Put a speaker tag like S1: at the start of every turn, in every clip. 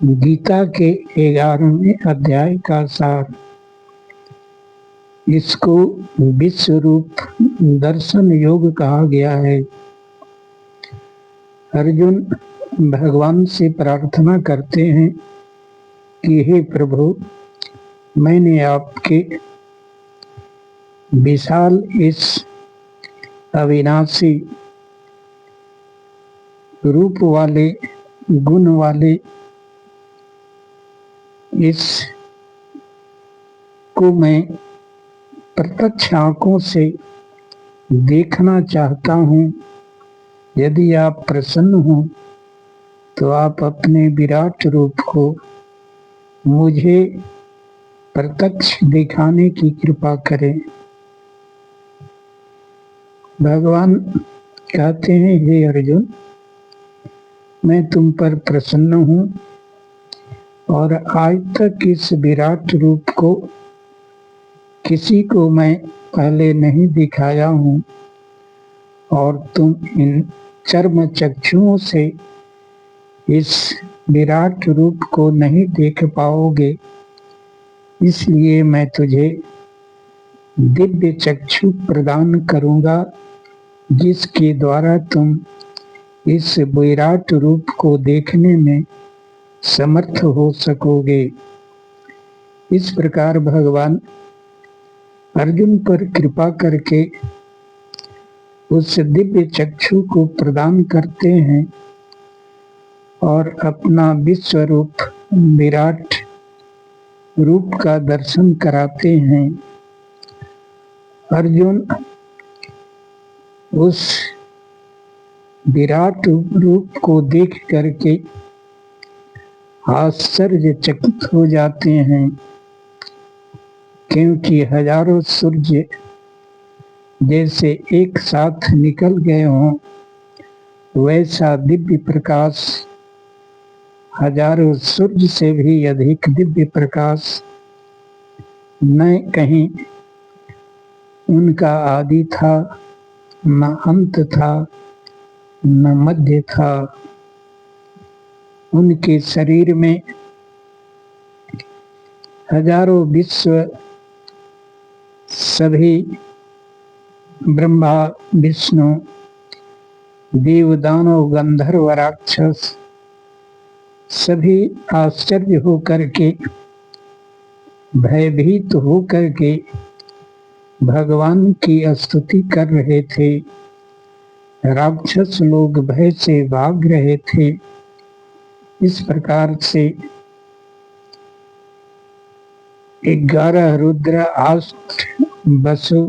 S1: गीता के 11वें अध्याय का सार। इसको विश्व रूप दर्शन योग कहा गया है। अर्जुन भगवान से प्रार्थना करते हैं कि हे प्रभु, मैंने आपके विशाल इस अविनाशी रूप वाले, गुण वाले इस को मैं प्रत्यक्ष आंखों से देखना चाहता हूँ। यदि आप प्रसन्न हो तो आप अपने विराट रूप को मुझे प्रत्यक्ष दिखाने की कृपा करें। भगवान कहते हैं, हे अर्जुन, मैं तुम पर प्रसन्न हूँ और आज तक इस विराट रूप को किसी को मैं पहले नहीं दिखाया हूँ और तुम इन चर्म चक्षुओं से इस विराट रूप को नहीं देख पाओगे। इसलिए मैं तुझे दिव्य चक्षु प्रदान करूँगा, जिसके द्वारा तुम इस विराट रूप को देखने में समर्थ हो सकोगे। इस प्रकार भगवान अर्जुन पर कृपा करके उस दिव्य चक्षु को प्रदान करते हैं और अपना विश्व रूप विराट रूप का दर्शन कराते हैं। अर्जुन उस विराट रूप को देख करके आश्चर्यचकित हो जाते हैं, क्योंकि हजारों सूर्य जैसे एक साथ निकल गए हों, वैसा दिव्य प्रकाश, हजारों सूर्य से भी अधिक दिव्य प्रकाश न कहीं उनका आदि था, न अंत था, न मध्य था। उनके शरीर में हजारों विश्व, सभी ब्रह्मा विष्णु देव दानव गंधर्व राक्षस सभी आश्चर्य हो करके, भयभीत हो करके भगवान की स्तुति कर रहे थे। राक्षस लोग भय से भाग रहे थे। इस प्रकार से 11 रुद्र, 8 वसु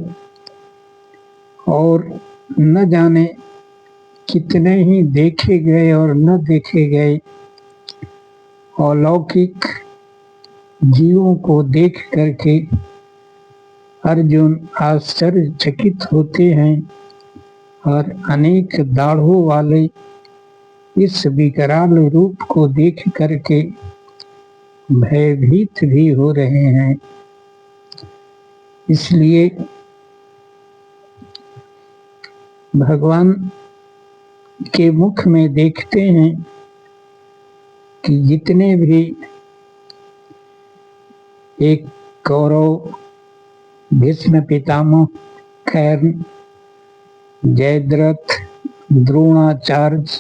S1: और न जाने कितने ही देखे गए और न देखे गए अलौकिक जीवों को देख करके अर्जुन आश्चर्यचकित होते हैं और अनेक दाढ़ों वाले इस विकराल रूप को देख करके भयभीत भी हो रहे हैं। इसलिए भगवान के मुख में देखते हैं कि जितने भी एक कौरव, भीष्म पितामह, कर्ण, जयद्रथ, द्रोणाचार्य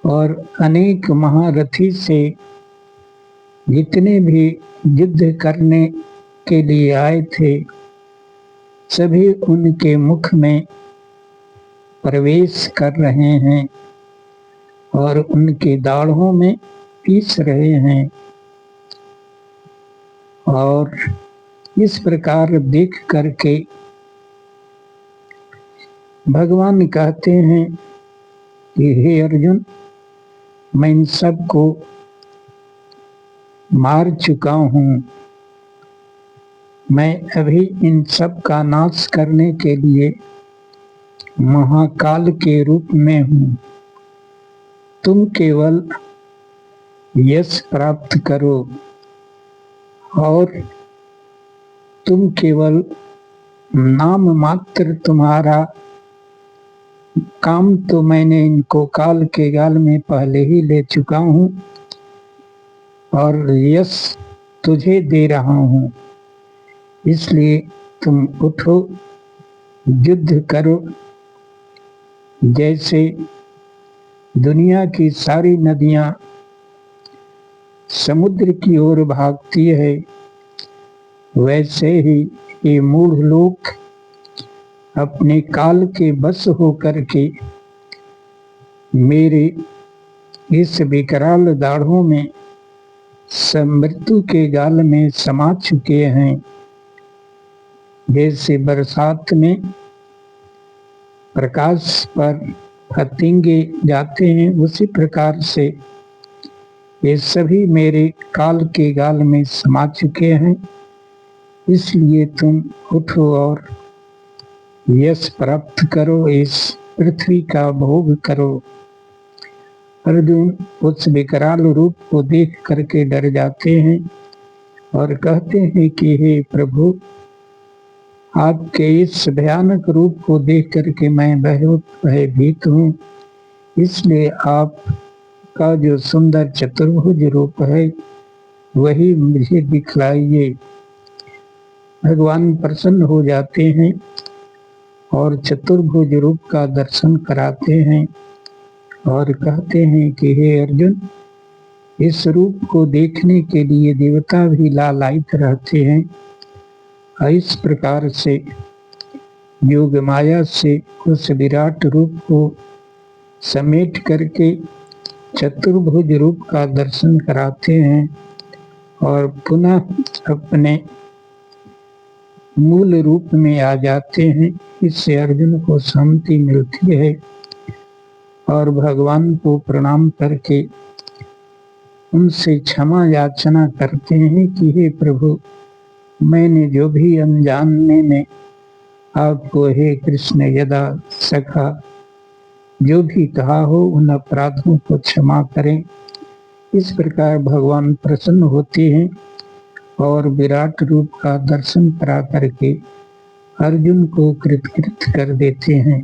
S1: और अनेक महारथी से जितने भी युद्ध करने के लिए आए थे, सभी उनके मुख में प्रवेश कर रहे हैं और उनके दाढ़ों में पीस रहे हैं। और इस प्रकार देख करके भगवान कहते हैं कि हे अर्जुन, मैं इन सब को मार चुका हूँ। मैं अभी इन सब का नाश करने के लिए महाकाल के रूप में हूँ। तुम केवल यश प्राप्त करो और तुम केवल नाम मात्र, तुम्हारा काम तो मैंने इनको काल के गाल में पहले ही ले चुका हूँ। और यश तुझे दे रहा हूँ, इसलिए तुम उठो, युद्ध करो। जैसे दुनिया की सारी नदियां समुद्र की ओर भागती है, वैसे ही ये मूढ़ लोग अपने काल के बस होकर के मेरे इस विकराल दाढ़ों में मृत्यु के गाल में समा चुके हैं। जैसे बरसात में प्रकाश पर फतिंगे जाते हैं, उसी प्रकार से ये सभी मेरे काल के गाल में समा चुके हैं। इसलिए तुम उठो और यश प्राप्त करो, इस पृथ्वी का भोग करो। अर्जुन उस विकराल रूप को देख करके डर जाते हैं और कहते हैं कि हे प्रभु, आपके इस भयानक रूप को देख करके मैं बहुत भयभीत हूँ, इसलिए आपका जो सुंदर चतुर्भुज रूप है वही मुझे दिखलाइए। भगवान प्रसन्न हो जाते हैं और चतुर्भुज रूप का दर्शन कराते हैं और कहते हैं कि हे अर्जुन, इस रूप को देखने के लिए देवता भी लालायित रहते हैं। इस प्रकार से योग माया से उस विराट रूप को समेट करके चतुर्भुज रूप का दर्शन कराते हैं और पुनः अपने मूल रूप में आ जाते हैं। इससे अर्जुन को शांति मिलती है और भगवान को प्रणाम करके उनसे क्षमा याचना करते हैं कि हे प्रभु, मैंने जो भी अनजाने में आपको हे कृष्ण यदा सखा जो भी कहा हो, उन अपराधों को क्षमा करें। इस प्रकार भगवान प्रसन्न होते हैं और विराट रूप का दर्शन करा करके अर्जुन को कृतकृत कर देते हैं।